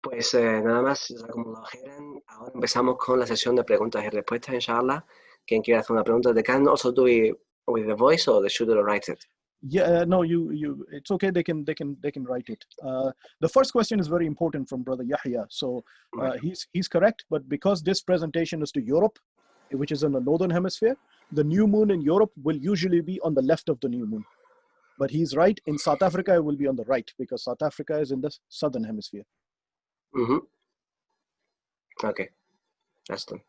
Pues nada más, como lo dijeron, ahora empezamos con la sesión de preguntas y respuestas, inshallah. Quien quiera hacer una pregunta, they can also do it with the voice or they should write it. Yeah, no, it's okay. They can write it. The first question is very important from Brother Yahya. So he's correct, but because this presentation is to Europe, which is in the northern hemisphere, the new moon in Europe will usually be on the left of the new moon. But he's right. In South Africa, it will be on the right because South Africa is in the southern hemisphere. Okay, that's done.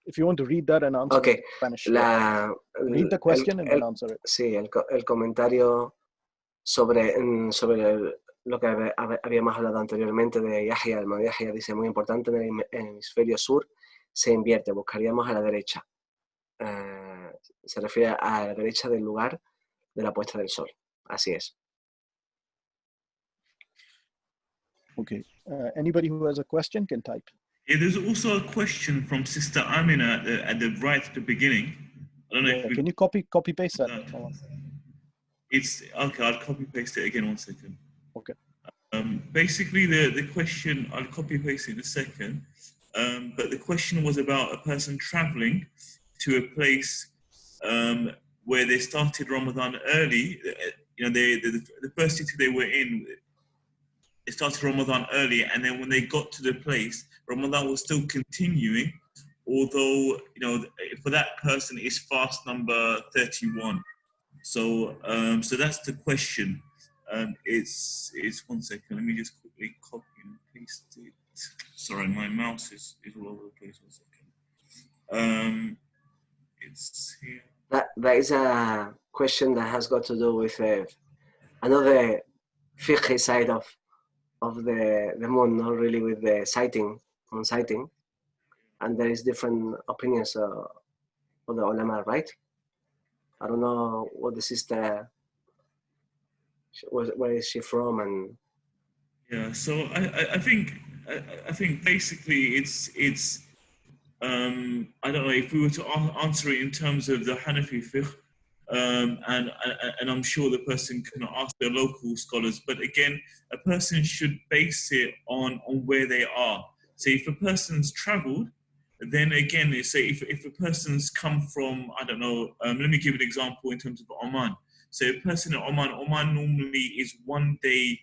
If you want to read that and answer it in Spanish, read the question and then answer it. Sí, el comentario sobre lo que habíamos hablado anteriormente de Yahya, el hermano Yahya dice, muy importante, en el hemisferio sur se invierte, buscaríamos a la derecha. Se refiere a la derecha del lugar de la puesta del sol. Así es. Okay. Anybody who has a question can type. Yeah, there's also a question from Sister Amina at the right at the beginning. I don't know if can you copy paste that? It's okay. I'll copy paste it again. 1 second. Okay. Basically, the question I'll copy paste it in a second. But the question was about a person traveling to a place where they started Ramadan early. You know, the first city they were in, they started Ramadan early, and then when they got to the place, Ramadan was still continuing, although, you know, for that person it's fast number 31. So so that's the question. It's 1 second, let me just quickly copy and paste it. Sorry, my mouse is all over the place. 1 second. It's here. That is a question that has got to do with another fiqh side of the moon, not really with the sighting, and there is different opinions of the ulama, right? I don't know what the sister, where is she from, and yeah. So I think basically it's I don't know if we were to answer it in terms of the Hanafi fiqh. And I'm sure the person can ask their local scholars, but again, a person should base it on where they are. So if a person's traveled, then again, say if a person's come from, I don't know, let me give an example in terms of Oman. So a person in Oman normally is 1 day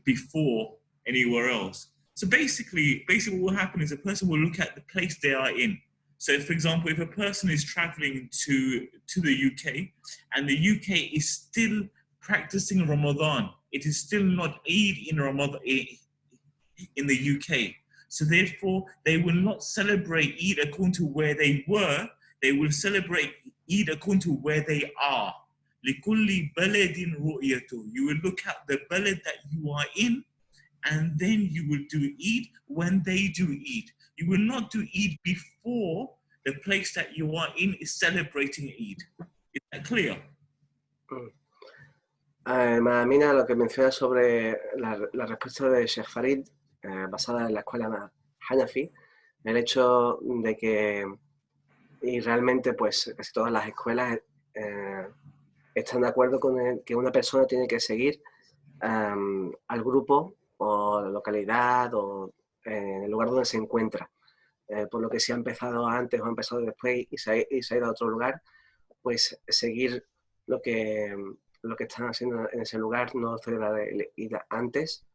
before anywhere else. So basically what will happen is a person will look at the place they are in. So, for example, if a person is traveling to the UK and the UK is still practicing Ramadan, it is still not Eid in Ramadan in the UK. So therefore, they will not celebrate Eid according to where they were. They will celebrate Eid according to where they are. لِكُلِّ بَلَدٍ رُؤْيَتُهُ. You will look at the balad that you are in, and then you will do Eid when they do Eid. You will not do Eid before the place that you are in is celebrating Eid. Is that clear? Mamina, lo que menciona sobre la respuesta de Sheikh Farid, basada en la escuela Hanafi, el hecho de que, y realmente pues casi todas las escuelas están de acuerdo con que una persona tiene que seguir al grupo o la localidad o el lugar donde se encuentra. Por lo que si ha empezado antes o ha empezado después y se ha ido a otro lugar, pues seguir lo que están haciendo en ese lugar, no celebrar el Eid antes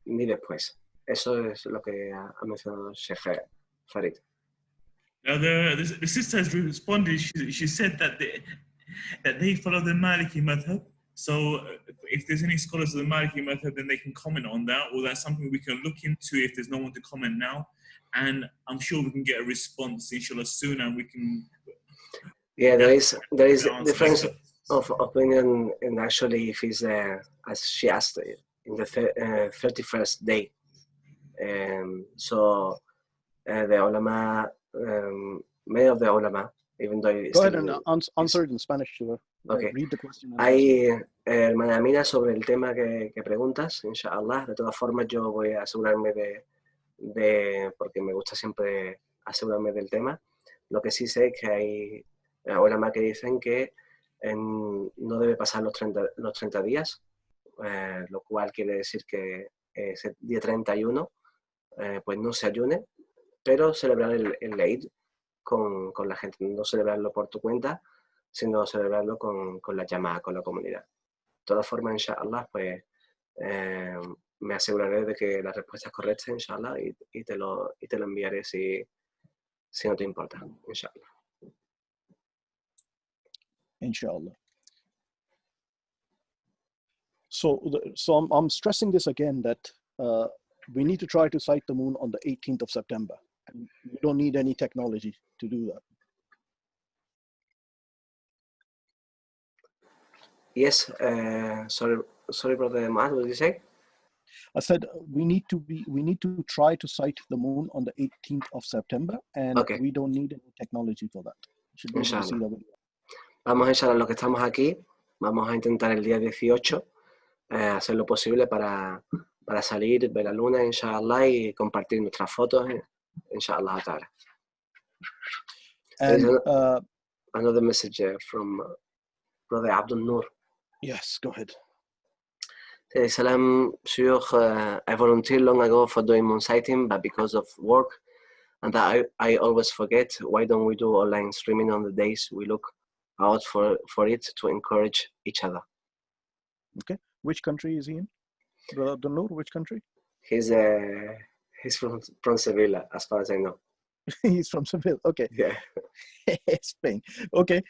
ni después. Eso es lo que ha mencionado Sheikh Farid. Now the sister has responded. She said that they follow the Maliki madhab. So if there's any scholars of the Maliki method, then they can comment on that, or that's something we can look into if there's no one to comment now. And I'm sure we can get a response, inshallah, soon, and we can... Yeah, there is difference of opinion, and actually if it's, as she asked, in the 31st day. So the ulama, many of the ulama, even though... Go ahead and answer it in Spanish, sure. Okay. Read the question. Hay, hermana Mina, sobre el tema que preguntas, inshallah. De todas formas, yo voy a asegurarme porque me gusta siempre asegurarme del tema. Lo que sí sé es que hay ulama que dicen que no debe pasar los 30 días, lo cual quiere decir que ese día 31 pues no se ayune, pero celebrar el Eid con la gente, no celebrarlo por tu cuenta, sino celebrarlo con la llamada, con la comunidad. De todas formas, inshallah, pues me aseguraré de que la respuesta es correcta, inshallah, y te lo enviaré si no te importa, inshallah. Inshallah. So I'm stressing this again that we need to try to sight the moon on the 18th of September. And we don't need any technology to do that. Yes, sorry, brother Matt, what did you say? I said we need to try to sight the moon on the 18th of September, and Okay. we don't need any technology for that. You should be able to see the video. Vamos a inshallah, los que estamos aquí, vamos a intentar el día 18 hacer lo posible para salir, ver la luna, inshallah, y compartir nuestras fotos, inshallah ta'ala. And another message from brother Abdul Nur. Yes, go ahead. Salam, Shuyukh, I volunteered long ago for doing moon sighting, but because of work and that I always forget, why don't we do online streaming on the days we look out for it to encourage each other? Okay. Which country is he in? Brother Nur, which country? He's from Sevilla, as far as I know. He's from Seville. Okay. Yeah. Spain. Okay.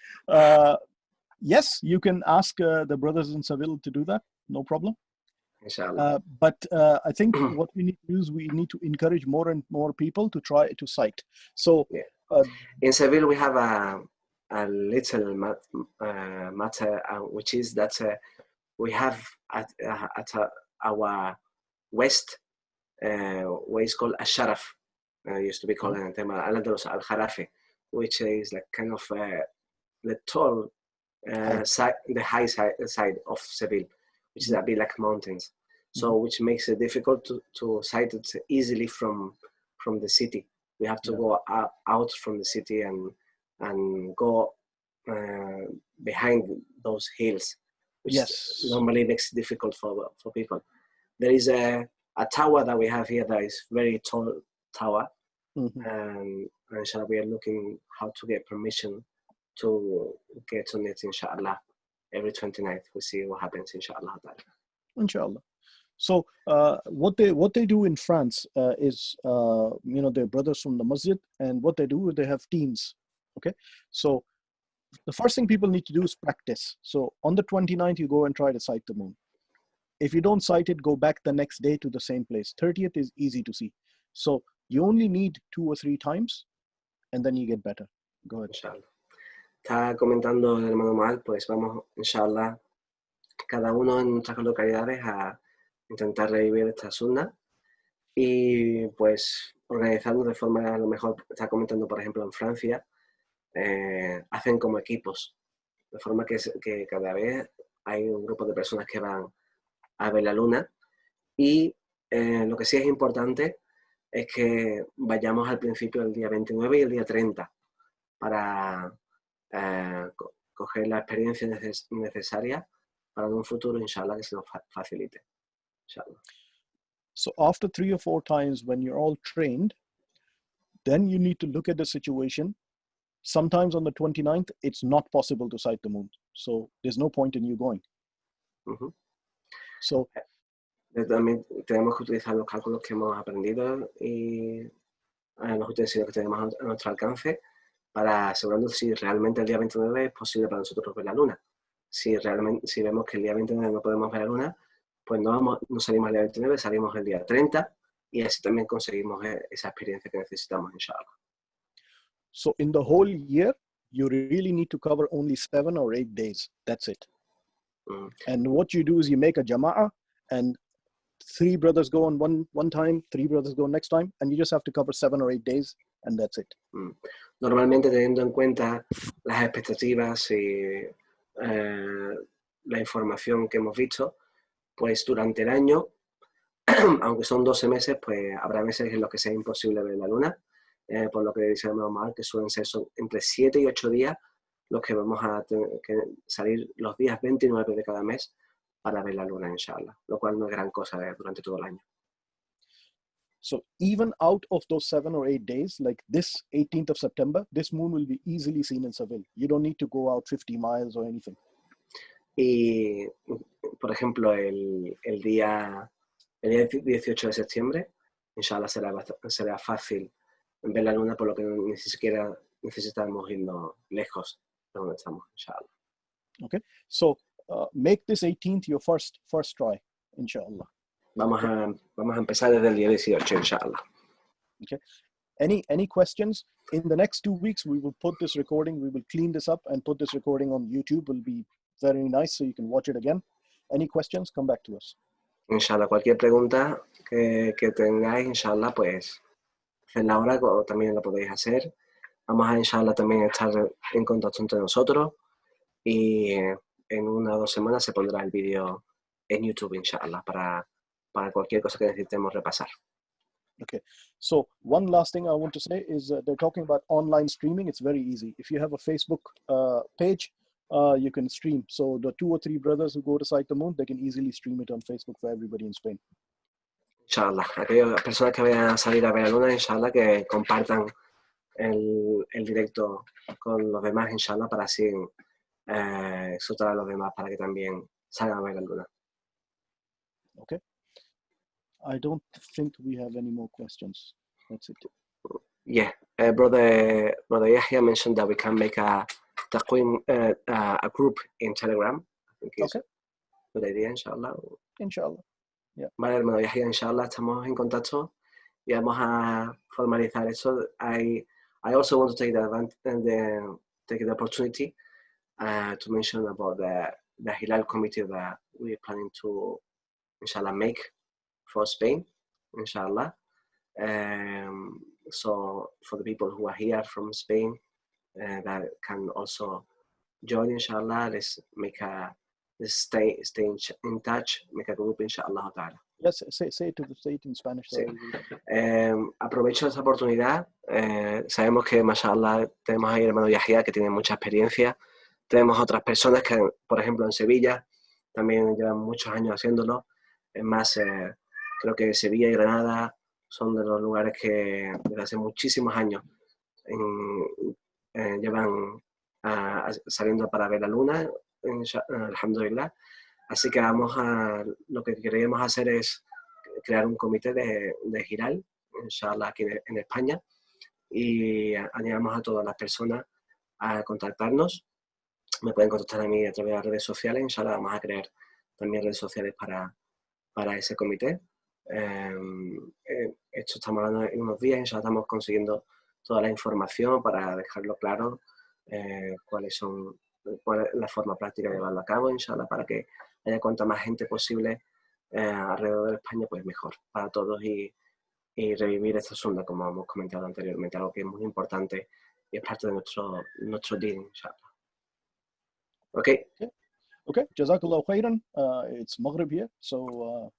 Yes, you can ask the brothers in Seville to do that. No problem. Inshallah. But I think what we need to do is we need to encourage more and more people to try to sight. So yeah. In Seville, we have a little matter, which is that we have at our west, what is called a sharaf, used to be called al-Kharafi, which is like kind of the tall side, the high side of Seville, which is a bit like mountains. So which makes it difficult to sight it easily from the city. We have to go out from the city and go behind those hills, which normally makes it difficult for people. There is a tower that we have here that is very tall tower, and inshallah we are looking how to get permission to get on it, inshallah, every 29th. We see what happens, inshallah. Inshallah. So what they do in France is, they're brothers from the masjid, and what they do is they have teams. Okay, so the first thing people need to do is practice. So on the 29th, you go and try to sight the moon. If you don't sight it, go back the next day to the same place. 30th is easy to see. So you only need 2 or 3 times, and then you get better. Go ahead. Inshallah. Está comentando el hermano Mal, pues vamos, inshallah, cada uno en nuestras localidades a intentar revivir esta sunna y pues organizarnos de forma, a lo mejor está comentando por ejemplo en Francia, hacen como equipos, de forma que cada vez hay un grupo de personas que van a ver la luna y lo que sí es importante es que vayamos al principio del día 29 y el día 30 para coger la experiencia necesaria para un futuro, inshallah, que se nos facilite. Inshallah. So after 3 or 4 times, when you're all trained, then you need to look at the situation. Sometimes on the 29th, it's not possible to sight the moon. So there's no point in you going. So también tenemos que utilizar los cálculos que hemos aprendido y los utensilios que tenemos a nuestro alcance para asegurarnos si realmente el día 29 es posible para nosotros ver la luna. Si vemos que el día 29 no podemos ver la luna, pues no salimos el día 29, salimos el día 30 y así también conseguimos esa experiencia que necesitamos, inshallah. So in the whole year, you really need to cover only 7 or 8 days. That's it. And what you do is you make a jama'ah, and 3 brothers go on one time, 3 brothers go next time, and you just have to cover 7 or 8 days, and that's it. Normalmente, teniendo en cuenta las expectativas y la información que hemos visto, pues durante el año, aunque son 12 meses, pues habrá meses en los que sea imposible ver la luna, por lo que dice el normal, que suelen ser entre 7 y 8 días los que vamos a tener que salir los días 29 de cada mes para ver la luna, inshallah, lo cual no es gran cosa durante todo el año. So even out of those 7 or 8 days, like this 18th of September, this moon will be easily seen in Seville. You don't need to go out 50 miles or anything. Y, por ejemplo, el día 18 de septiembre, inshallah será fácil ver la luna, por lo que ni siquiera necesitamos irnos lejos de donde estamos, inshallah. Okay, so make this 18th your first try, inshallah. Vamos a empezar desde el día 18, inshallah. Okay. Any questions? In the next 2 weeks, we will put this recording, we will clean this up and put this recording on YouTube. Will be very nice, so you can watch it again. Any questions? Come back to us. Inshallah, cualquier pregunta que tengáis, inshallah, pues hacedla ahora o también la podéis hacer. Vamos a, inshallah, también estar en contacto entre nosotros y en 1 o 2 semanas se pondrá el vídeo en YouTube, inshallah, para cualquier cosa que necesitemos repasar. Okay, so one last thing I want to say is they're talking about online streaming. It's very easy. If you have a Facebook page, you can stream. So the 2 or 3 brothers who go to Sight the Moon, they can easily stream it on Facebook for everybody in Spain. Inshallah, aquellas personas que vayan a salir a ver la luna, inshallah, que compartan el directo con los demás, inshallah, para así exhortar a los demás para que también salgan a ver la luna. Okay. I don't think we have any more questions. That's it. Yeah, brother Yahya mentioned that we can make a group in Telegram. I think it's Okay. a good idea, inshallah. Inshallah. Yeah. Vale, hermano Yahya, inshallah, estamos en contacto y vamos a formalizar eso. I also want to take the opportunity to mention about the Hilal committee that we're planning to, inshallah, make for Spain, inshallah. So for the people who are here from Spain that can also join, inshallah, let's stay in touch, make a group, inshallah ta'ala. Yes, say it in Spanish. Sí. Aprovecho esta oportunidad. Sabemos que, mashallah, tenemos ahí al hermano Yahya, que tiene mucha experiencia. Tenemos otras personas que, por ejemplo, en Sevilla, también llevan muchos años haciéndolo. Es más, creo que Sevilla y Granada son de los lugares que desde hace muchísimos años llevan saliendo para ver la luna, alhamdulillah. Así que lo que queríamos hacer es crear un comité de Hilal, inshallah, aquí en España, y animamos a todas las personas a contactarnos. Me pueden contactar a mí a través de las redes sociales, inshallah, vamos a crear también redes sociales para ese comité. Esto estamos hablando en unos días, inshallah, estamos consiguiendo toda la información para dejarlo claro, cuál es la forma práctica de llevarlo a cabo, inshallah, para que haya cuanta más gente posible alrededor de España, pues mejor para todos y revivir esta sunda, como hemos comentado anteriormente, algo que es muy importante y es parte de nuestro día, inshallah. Okay. Okay, Jazakallah khairan. It's Maghrib here, so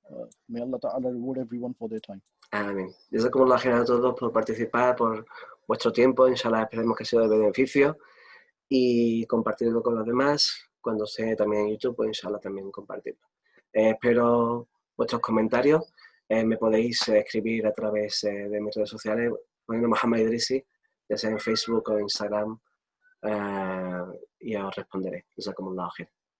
may Allah Ta'ala reward everyone for their time. Amén. Jazakumullah khairan a todos por participar, por vuestro tiempo, inshallah, esperemos que sea de beneficio y compartirlo con los demás. Cuando sea también en YouTube, pues inshallah también compartirlo. Espero vuestros comentarios. Me podéis escribir a través de mis redes sociales, poniendo Muhammad Idrisi, ya sea en Facebook o Instagram, y os responderé. Jazakumullah khairan.